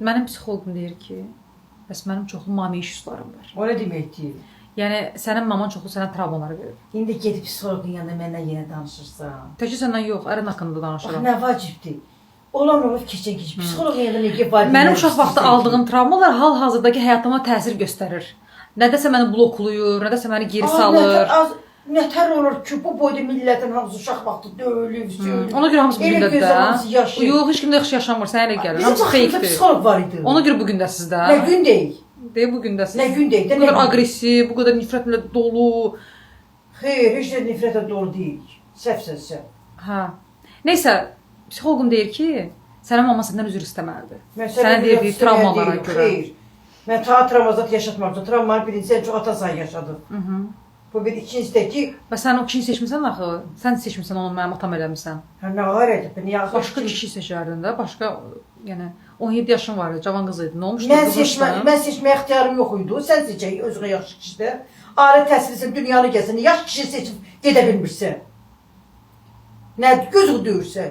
Mənim psixoloqum deyir ki, bəs mənim çoxlu mami işuslarım var. O nə deməkdir? Yəni sənin maman çoxlu sənə travmalar verir. İndi gedib psixoloqun yanında məndən yenə danışırsan. Təkcə səndən yox, ərin haqqında Bax, danışıram. nə vacibdir? Olan olub keçən. Psixoloqun yanında nə gedib var? Mənim uşaq vaxtı aldığım travmalar hal-hazırdakı həyatıma təsir göstərir. Nədəsə məni bloklayır, nədəsə məni geri salır. Nətər olur ki, bu boyda millətin hamısı uşaq vaxtı döyülüb, söylüb. Ona görə hamısı bu gündədir Elə gözəl hamısı də. yaşayır. Yox, heç kim də yaxşı yaşamır, sənə elə gəlir. Bizim Hamısı vaxtımızda fake-dir. psixoloq var idi. Ona görə bu gündəsiz də. Nə gün deyil. Deyə bu gündəsiz. Nə gün deyil. Bu qədər aqressiv, bu qədər nifrətlə dolu. Xeyr, heç də nifrətə dolu deyil. Səhvsən sən. Hə. Nəysə, psixoloqum deyir ki, sənin maman səndən üzr istəməlidir. Sənə deyir travmalara görə. Xeyr. Mən ta travmazat yaşatmamışam. Travmanın birincisi ən çox atasan yaşadı. Bu bir ikincisi də ki, Bəs sən o kişini seçmirsən axı? Sən seçmirsən onu mənim atam eləmirsən. hə nə var idi? Niyə axı? Başqa kişi seçərdin də, başqa, yəni 17 yaşın var idi, cavan qız idi. Nə olmuşdu? Mən seçməyə ixtiyarım yox idi. Sən seçək özünə yaxşı kişidə. Alə təhsillisən, dünyanı gəzsən, yaxşı kişi seçib gedə bilmirsən. Nə göz qudursən?